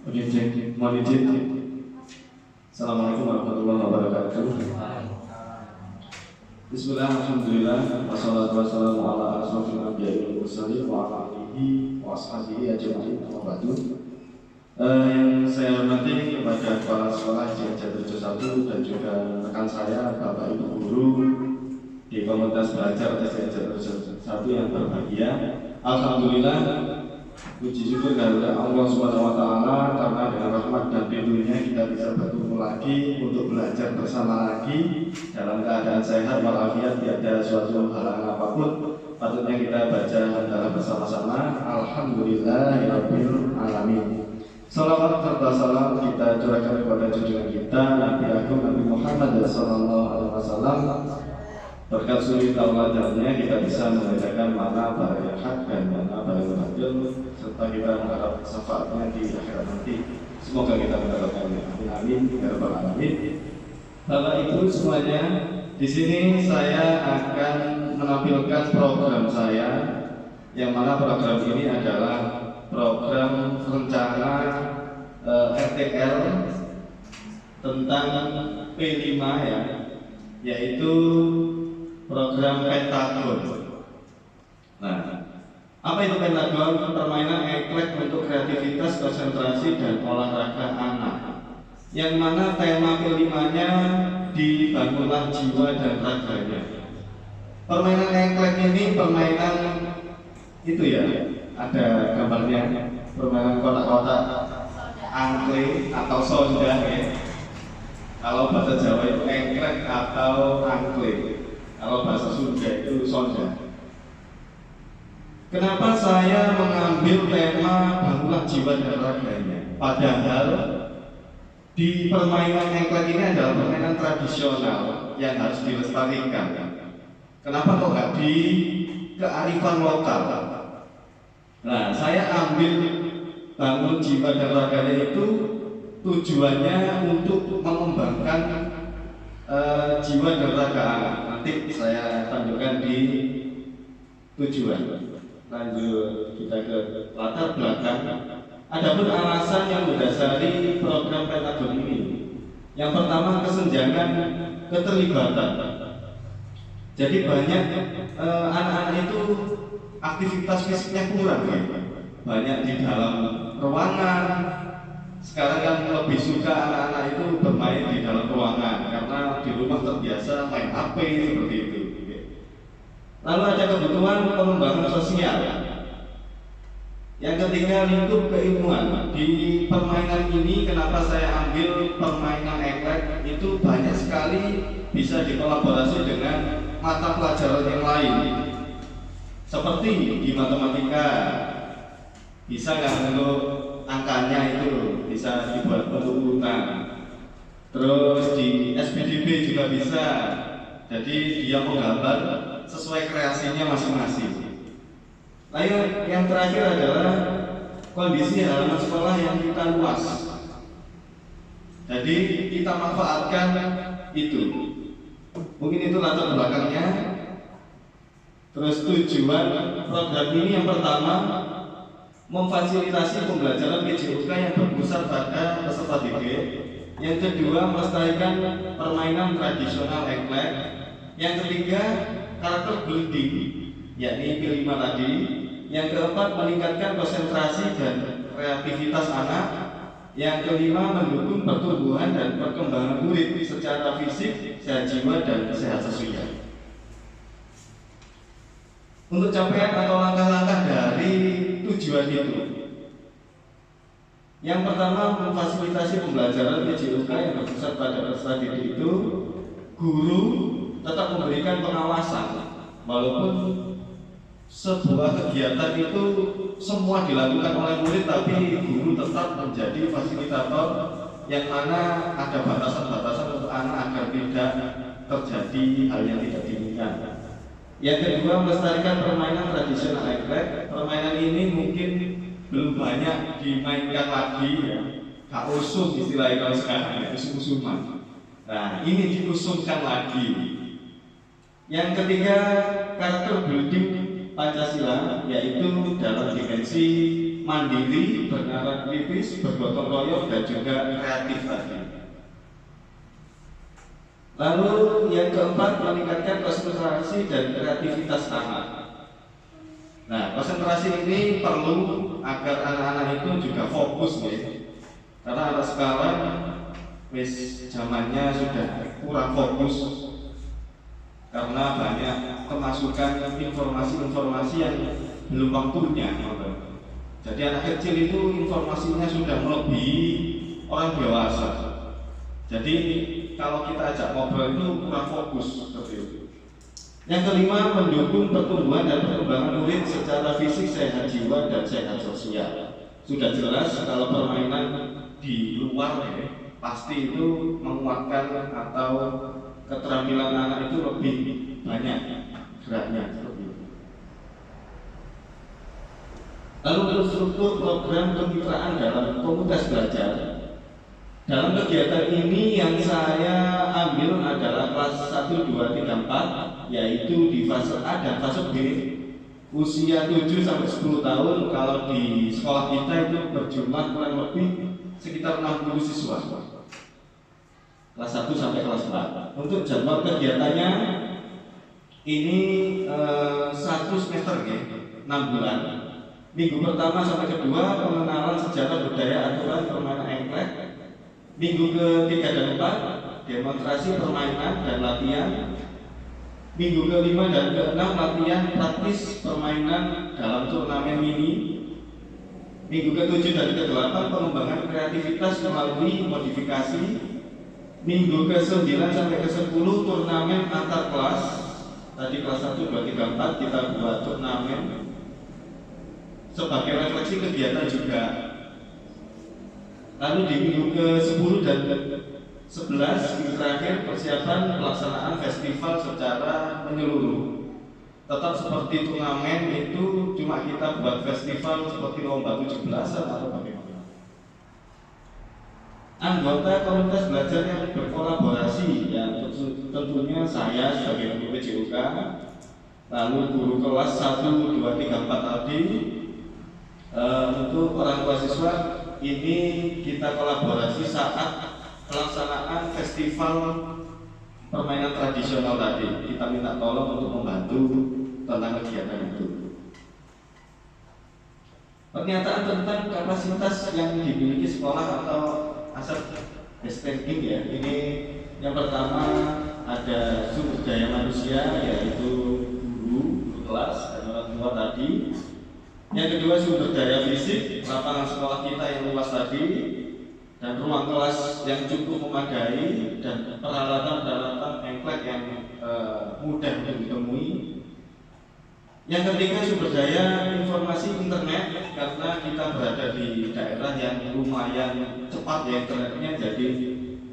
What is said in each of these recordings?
Oke, cek. Mohon izin. Assalamualaikum warahmatullahi wabarakatuh. Bismillah, alhamdulillah, wassalatu wassalamu ala asrofil anbiya'i wal mursalin wa ala alihi wa ashabihi ajma'in, amma ba'du. Yang saya hormati kepada kepala sekolah JJ 71 dan juga rekan saya, Bapak Ibu guru di komunitas belajar JJ 71 yang berbahagia. Alhamdulillah, puji syukur kepada Allah Subhanahu wa taala karena dengan rahmat dan ridhonya kita bisa bertemu lagi untuk belajar bersama lagi dalam keadaan sehat walafiat, tiada suatu halangan apapun. Patutnya kita baca hamdalah bersama-sama. Alhamdulillahirabbil alamin. Salawat serta salam kita curahkan kepada junjungan kita Nabi Agung Nabi Muhammad sallallahu alaihi wasallam. Berkat suri tauladannya kita bisa membedakan mana barang yang hak dan mana barang yang batil, serta kita mengharap syafaatnya di akhirat nanti. Semoga kita mendapatkannya. Amin ya rabbal alamin. Bapak Ibu semuanya, di sini saya akan menampilkan program saya, yang mana program ini adalah program rencana RTL tentang P5 ya, yaitu program Pentagon. Nah, apa itu Pentagon? Permainan eklek untuk kreativitas, konsentrasi, dan olahraga anak. Yang mana tema kelimanya dibangunlah jiwa dan raganya. Permainan eklek ini permainan itu ya, ada gambarnya, permainan kotak-kotak, angklek atau sonda ya. Kalau bahasa Jawa itu eklek atau angklek. Kalau bahasa Sunda itu sonda. Kenapa saya mengambil tema bangunlah jiwa dan raganya? Padahal di permainan eklek ini adalah permainan tradisional yang harus dilestarikan. Kenapa kok nggak di kearifan lokal? Nah, saya ambil bangun jiwa dan raganya itu tujuannya untuk mengembangkan jiwa dan raga anak. Nanti saya tampilkan di tujuan. Lanjut kita ke latar belakang. Adapun alasan yang mendasari program Pentagon ini, yang pertama kesenjangan keterlibatan. Jadi banyak anak-anak itu aktivitas fisiknya kurang ya. Banyak di dalam ruangan. Sekarang kan lebih suka anak-anak itu bermain di dalam ruangan karena di rumah terbiasa main HP seperti itu. Lalu ada kebutuhan pengembangan sosial. Yang ketiga, lingkup keilmuan. Di permainan ini kenapa saya ambil permainan eklek, itu banyak sekali bisa dikolaborasi dengan mata pelajaran yang lain. Seperti di matematika, bisa nggak untuk angkanya itu bisa dibuat bentuk urutan. Terus di SPDB juga bisa. Jadi dia menggambar sesuai kreasinya masing-masing. Lalu yang terakhir adalah kondisi halaman sekolah yang kita luas. Jadi kita manfaatkan itu. Mungkin itu latar belakangnya. Terus tujuan program ini yang pertama memfasilitasi pembelajaran PJOK yang berpusat pada peserta didik. Yang kedua, melestarikan permainan tradisional eklek. Yang ketiga, karakter building, yakni P5 tadi. Yang keempat, meningkatkan konsentrasi dan kreativitas anak. Yang kelima, mendukung pertumbuhan dan perkembangan murid secara fisik, sehat jiwa, dan sehat sosial. Untuk capaian atau langkah-langkah dari tujuan itu, yang pertama memfasilitasi pembelajaran PJOK yang berpusat pada peserta didik itu, guru tetap memberikan pengawasan walaupun sebuah kegiatan itu semua dilakukan oleh murid, tapi guru tetap menjadi fasilitator yang mana ada batasan-batasan untuk anak agar tidak terjadi hal yang tidak diinginkan. Yang kedua, melestarikan permainan tradisional eklek. Permainan ini mungkin belum banyak dimainkan lagi ya. Gak usum istilahnya kalau sekarang ya, usum-usuman. Nah, ini diusumkan lagi. Yang ketiga, karakter building Pancasila, yaitu dalam dimensi mandiri, bernalar kritis, bergotong royong, dan juga kreatif tadi. Lalu yang keempat, meningkatkan konsentrasi dan kreativitas anak. Nah, konsentrasi ini perlu agar anak-anak itu juga fokus ya. Karena anak sekarang zamannya sudah kurang fokus karena banyak kemasukan informasi-informasi yang belum waktunya. Jadi anak kecil itu informasinya sudah melebihi orang dewasa. Jadi kalau kita ajak ngobrol itu kurang fokus seperti itu. Yang kelima, mendukung pertumbuhan dan perkembangan murid secara fisik, sehat jiwa, dan sehat sosial. Sudah jelas kalau permainan di luar ya, pasti itu menguatkan atau keterampilan anak itu lebih banyak geraknya seperti itu. Lalu untuk struktur program kemitraan dalam komunitas belajar. Dalam kegiatan ini yang saya ambil adalah kelas 1, 2, 3, 4, yaitu di fase A dan fase B, usia 7 sampai 10 tahun. Kalau di sekolah kita itu berjumlah kurang lebih sekitar 60 siswa. Kelas 1 sampai kelas 4. Untuk jadwal kegiatannya ini 1 semester ya, 6 bulan. Minggu pertama sampai kedua pengenalan sejarah budaya aturan permainan engklek. Minggu ke-3 dan 4 demonstrasi permainan dan latihan. Minggu ke-5 dan ke-6 latihan praktis permainan dalam turnamen mini. Minggu ke-7 dan ke-8 pengembangan kreativitas melalui modifikasi. Minggu ke-9 sampai ke-10 turnamen antar kelas. Tadi kelas 1, 2, 3, 4 kita buat turnamen sebagai refleksi kegiatan juga. Lalu di minggu ke-10 dan ke-11 minggu terakhir persiapan pelaksanaan festival secara menyeluruh. Tetap seperti turnamen itu cuma kita buat festival seperti lomba 17-an atau bagaimana. Anggota komunitas belajar yang berkolaborasi yang tentunya saya sebagai guru PJOK, lalu guru kelas 1, 2, 3, 4 tadi. Untuk orang tua siswa ini kita kolaborasi saat pelaksanaan festival permainan tradisional tadi. Kita minta tolong untuk membantu tentang kegiatan itu. Pernyataan tentang kapasitas yang dimiliki sekolah atau aset STGIM ya. Ini yang pertama ada sumber daya manusia, yaitu guru kelas dan orang tua tadi. Yang kedua sumber daya fisik, lapangan sekolah kita yang luas tadi, dan ruang kelas yang cukup memadai, dan peralatan-peralatan engklek yang mudah untuk ditemui. Yang ketiga sumber daya informasi internet, karena kita berada di daerah yang lumayan cepat ya internetnya, jadi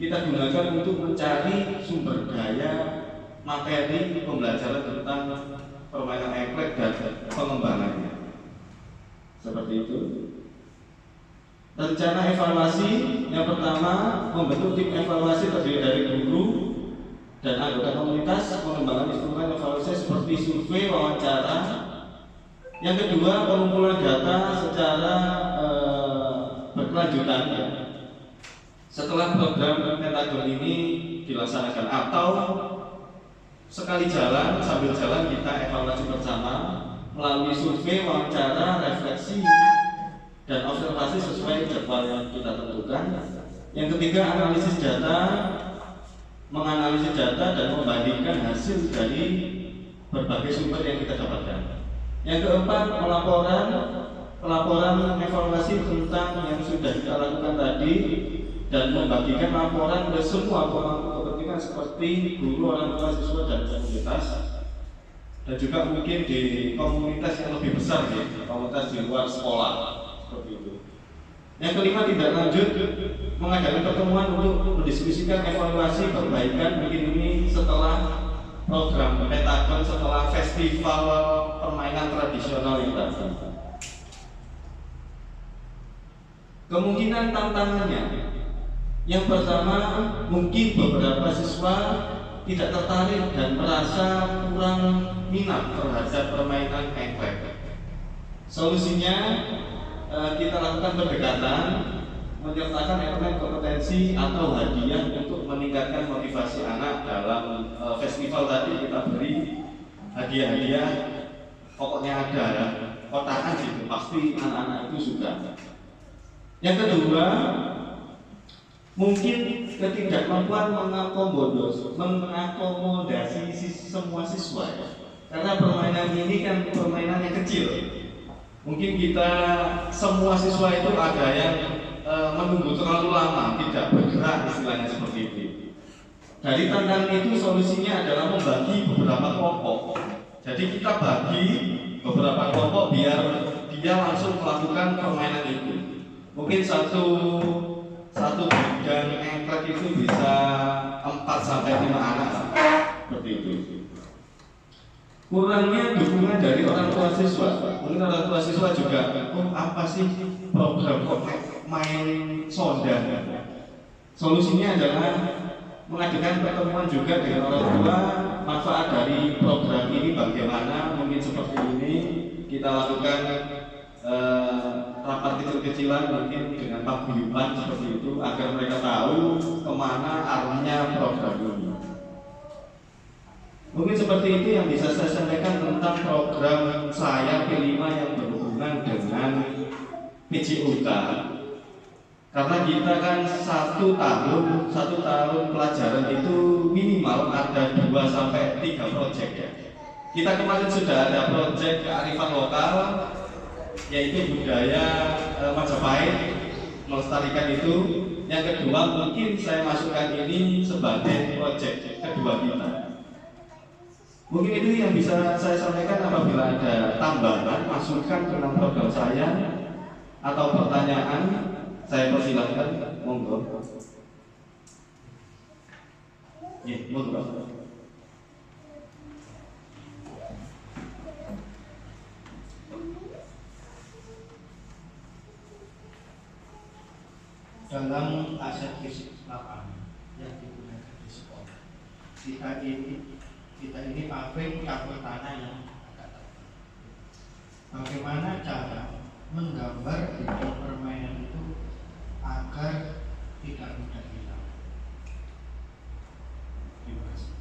kita gunakan untuk mencari sumber daya materi pembelajaran tentang permainan engklek dan pengembangannya. Seperti itu. Rencana evaluasi yang pertama membentuk tim evaluasi terdiri dari guru dan anggota komunitas, pengembangan instrumen evaluasi seperti survei, wawancara. Yang kedua pengumpulan data secara berkelanjutan ya. Setelah program pentagon ini dilaksanakan atau sekali jalan sambil jalan kita evaluasi bersama melalui survei, wawancara, refleksi, dan observasi sesuai jadwal yang kita tentukan. Yang ketiga analisis data, menganalisis data dan membandingkan hasil dari berbagai sumber yang kita dapatkan. Yang keempat pelaporan evaluasi tentang yang sudah kita lakukan tadi dan membagikan laporan ke semua pemangku kepentingan seperti guru, orang tua, siswa, dan komunitas. Dan juga mungkin di komunitas yang lebih besar ya, komunitas di luar sekolah seperti itu. Yang kelima tidak lanjut mengadakan pertemuan untuk mendiskusikan evaluasi perbaikan mungkin ini setelah program pentagon, setelah festival permainan tradisional yang tadi. Kemungkinan tantangannya, yang pertama mungkin beberapa siswa tidak tertarik dan merasa kurang minat terhadap permainan engklek. Solusinya kita lakukan pendekatan, menyertakan elemen kompetensi atau hadiah untuk meningkatkan motivasi anak dalam festival tadi. Kita beri hadiah-hadiah, pokoknya ada ya, kotakan gitu, pasti anak-anak itu suka. Yang kedua, mungkin ketidakmampuan mengakomodasi semua siswa ya. Karena permainan ini kan permainan yang kecil. Mungkin kita semua siswa itu ada yang menunggu terlalu lama, tidak bergerak, istilahnya seperti itu. Dari tantangan itu solusinya adalah membagi beberapa kelompok. Jadi kita bagi beberapa kelompok biar dia langsung melakukan permainan itu. Mungkin satu bidang engklek itu bisa 4-5 anak seperti itu. Kurangnya dukungan dari orang tua siswa. Mungkin orang tua siswa juga, apa sih program main sonda? Solusinya adalah mengadakan pertemuan juga dengan orang tua. Manfaat dari program ini bagaimana? Mungkin seperti ini kita lakukan rapat kecil-kecilan, mungkin dengan paguyuban seperti itu, agar mereka tahu kemana arahnya program ini. Mungkin seperti itu yang bisa saya sampaikan tentang program saya P5 yang berhubungan dengan PJOK. Karena kita kan satu tahun pelajaran itu minimal ada 2-3 proyek ya. Kita kemarin sudah ada proyek kearifan lokal, yaitu budaya Majapahit, melestarikan itu. Yang kedua mungkin saya masukkan ini sebagai proyek kedua kita. Mungkin itu yang bisa saya sampaikan. Apabila ada tambahan, masukan tentang program saya atau pertanyaan, saya persilahkan, monggo. Monggo. Dalam aset fisik lapangan yang digunakan di sekolah, kita ini pabrik campur tanah yang agak tebal. Bagaimana cara menggambar bidang permainan itu agar tidak mudah hilang? Terima kasih.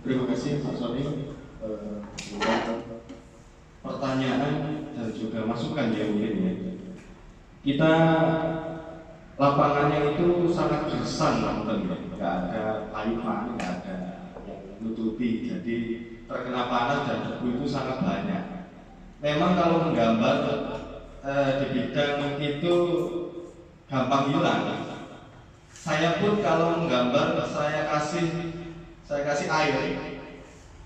Terima kasih Pak Sony. Pertanyaan dan juga masukan ya mungkin ya. Kita lapangannya itu sangat gersang, nggak ada payung, nggak ada yang menutupi, jadi terkena panas dan debu itu sangat banyak. Memang kalau menggambar di bidang itu gampang hilang. Saya pun kalau menggambar saya kasih air,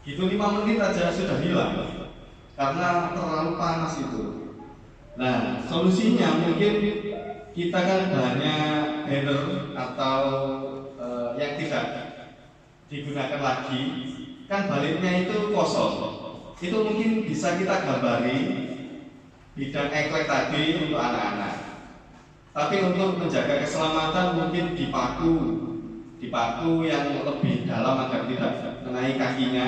itu 5 menit aja sudah hilang karena terlalu panas itu. Nah, solusinya mungkin kita kan banyak banner atau yang tidak digunakan lagi, kan baliknya itu kosong. Itu mungkin bisa kita gambari bidang engklek tadi untuk anak-anak. Tapi untuk menjaga keselamatan mungkin dipaku yang lebih dalam agar tidak mengenai kakinya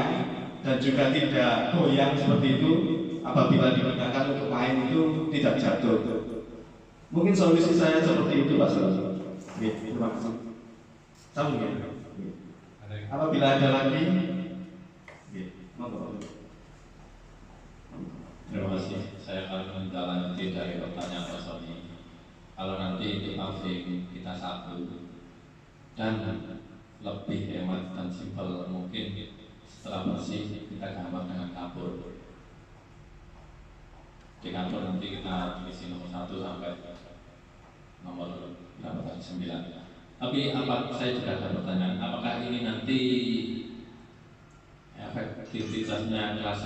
dan juga tidak goyang seperti itu. Apabila digunakan untuk main itu tidak jatuh. Mungkin solusi saya seperti itu Pak Selalu. Terima kasih. Sambung ya. Apabila ada lagi, monggo. Terima kasih. Saya akan menindaklanjuti dari pertanyaan Pak Sony. Kalau nanti di pabrik kita satu dan lebih hemat dan simpel, mungkin setelah bersih kita gambar dengan kapur. Di kantor nanti kita isi nomor 1 sampai nomor berapa tadi 9. Tapi saya juga ada pertanyaan, apakah ini nanti efektivitasnya kelas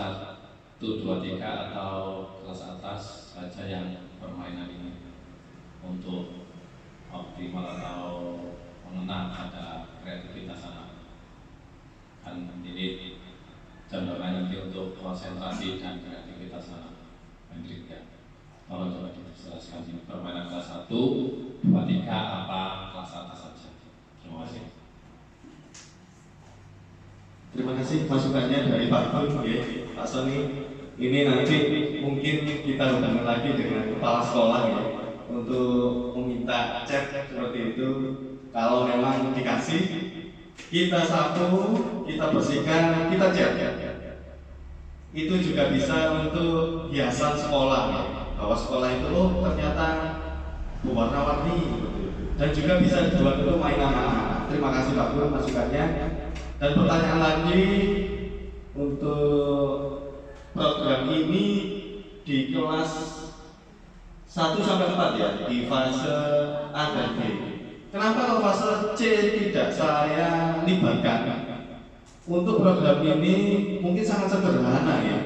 1, 2, 3 atau kelas atas saja yang permainan ini untuk optimal atau mengenang ada kreativitas anak? Kan ini cenderungnya nanti untuk konsentrasi dan kreativitas anak. Ya. Tolong coba dijelaskan ini permainan kelas 1, 2, 3 apa kelas atas saja. Terima kasih. Terima kasih masukannya dari Pak Gun, ya, Pak Sony. Ini nanti mungkin kita hubungi lagi dengan kepala sekolah ya untuk meminta chat seperti itu. Kalau memang dikasih, kita sapu, kita bersihkan, kita cat. Itu juga bisa untuk hiasan sekolah ya. Bahwa sekolah itu ternyata berwarna-warni seperti itu. Dan juga bisa dibuat untuk mainan anak-anak. Terima kasih Pak Guru masukannya. Dan pertanyaan lagi untuk program ini di kelas 1 sampai 4 ya, di fase A dan B. Kenapa kalau fase C tidak saya libatkan? Untuk program ini mungkin sangat sederhana ya.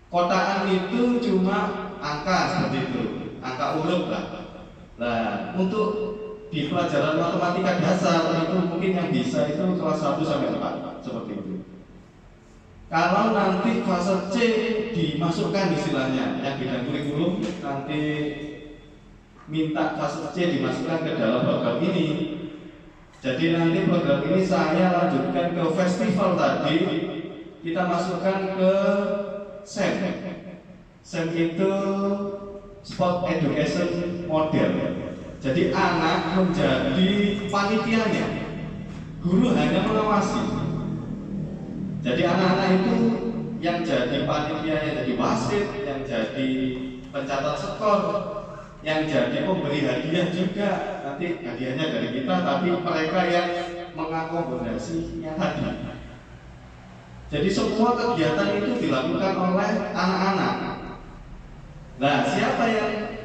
Kotaan itu cuma angka seperti itu, angka huruf lah. Nah, untuk di pelajaran matematika dasar itu mungkin yang bisa itu kelas 1 sampai 4 seperti itu. Kalau nanti fase C dimasukkan istilahnya yang bidang kurikulum nanti minta fase C dimasukkan ke dalam program ini. Jadi nanti program ini saya lanjutkan ke festival tadi, kita masukkan ke SEM. SEM itu Sport Education Model. Jadi anak menjadi panitianya, guru hanya mengawasi. Jadi anak-anak itu yang jadi panitia, yang jadi wasit, yang jadi pencatat skor, yang jadi pemberi hadiah juga. Nanti hadiahnya dari kita, tapi mereka yang mengakomodasinya tadi. Jadi semua kegiatan itu dilakukan oleh anak-anak. Nah, siapa yang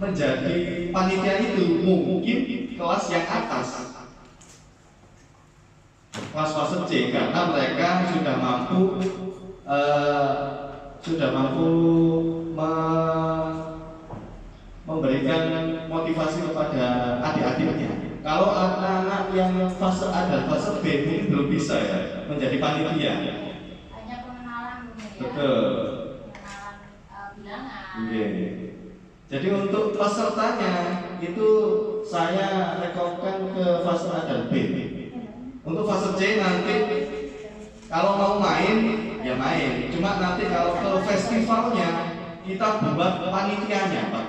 menjadi panitia itu? Mungkin kelas yang atas, kelas fase C, karena mereka sudah mampu memberikan motivasi kepada adik-adiknya. Kalau anak-anak yang fase A dan fase B mungkin belum bisa ya menjadi panitia. Hanya pengenalan ya. Betul. Pengenalan bilangan. Okay. Jadi untuk pesertanya itu saya rekomendasikan ke fase A dan B. Untuk fase C nanti kalau mau main ya main. Cuma nanti kalau ke festivalnya kita buat panitianya, Pak.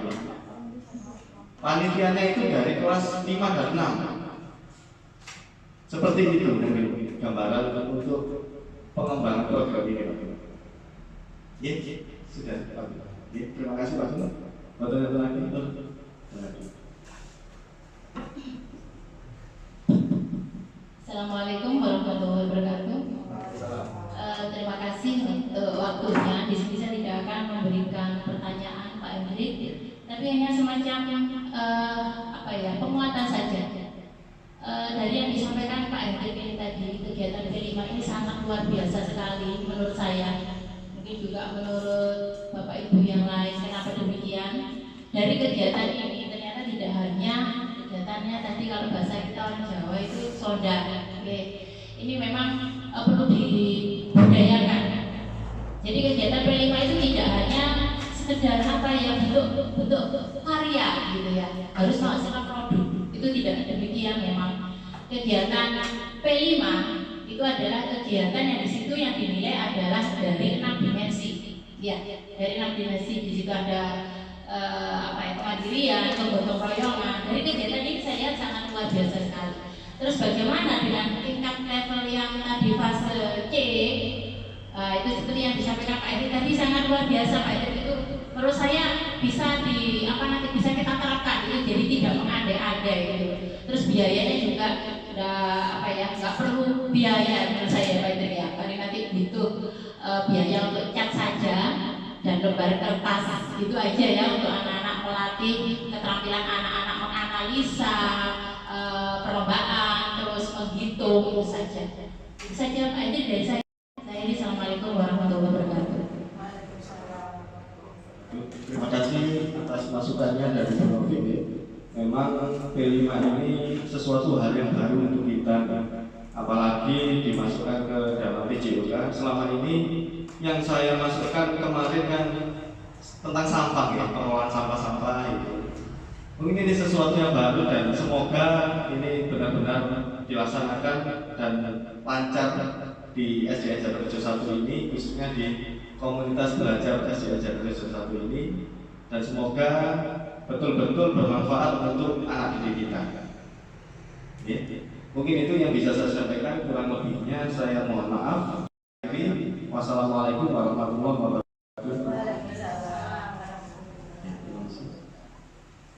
Panitianya itu dari kelas 5 dan 6. Seperti itu mungkin gambaran untuk pengembangan program ini, Pak. Ya, sudah, Pak. Ya, terima kasih, Pak. Betul lagi. Assalamualaikum warahmatullahi wabarakatuh. Terima kasih untuk waktunya. Di sini saya tidak akan memberikan pertanyaan Pak Hendrik, tapi hanya semacam penguatan saja. Dari yang disampaikan Pak Hendrik ini tadi, kegiatan P5 ini sangat luar biasa sekali menurut saya. Mungkin juga menurut Bapak Ibu yang lain. Kenapa demikian? Dari kegiatan ini ternyata tidak hanya kegiatannya tadi, kalau bahasa kita orang Jawa itu soda. Ini memang perlu dibudayakan. Jadi kegiatan P5 itu tidak hanya sekedar bentuk karya gitu ya, harus menghasilkan produk. Itu tidak demikian. Memang kegiatan P5 itu adalah kegiatan yang di situ yang dinilai adalah dari 6 dimensi. Ya, dari 6 dimensi. Di situ ada kemandirian, kegotong royongan. Dari kegiatan ini saya sangat luar biasa sekali. Terus bagaimana dengan tingkat level yang tadi fase C? Itu seperti yang disampaikan Pak Edi tadi, sangat luar biasa. Pak Edi itu menurut saya bisa bisa kita terapkan itu, jadi tidak mengandai-andai gitu. Terus biayanya juga nggak perlu biaya menurut saya Pak Edi ya. Paling nanti butuh biaya untuk cat saja dan lembar kertas gitu aja ya, untuk anak-anak melatih keterampilan anak-anak menganalisa perlombaan, terus menghitung, itu saja. Itu saja Pak Edi dari saya. Assalamualaikum warahmatullahi wabarakatuh. Terima kasih atas masukannya dari Prof. Memang P5 ini sesuatu hal yang baru untuk kita, apalagi dimasukkan ke dalam PJOK. Selama ini yang saya masukkan kemarin kan tentang sampah ya, pengelolaan sampah-sampah itu. Mungkin ini sesuatu yang baru dan semoga ini benar-benar dilaksanakan dan lancar di SDN Jatirejo 1 ini, khususnya di komunitas belajar SDN Generation 1 ini, dan semoga betul-betul bermanfaat untuk anak didik kita. Ya. Mungkin itu yang bisa saya sampaikan, kurang lebihnya saya mohon maaf. Wassalamualaikum warahmatullahi wabarakatuh.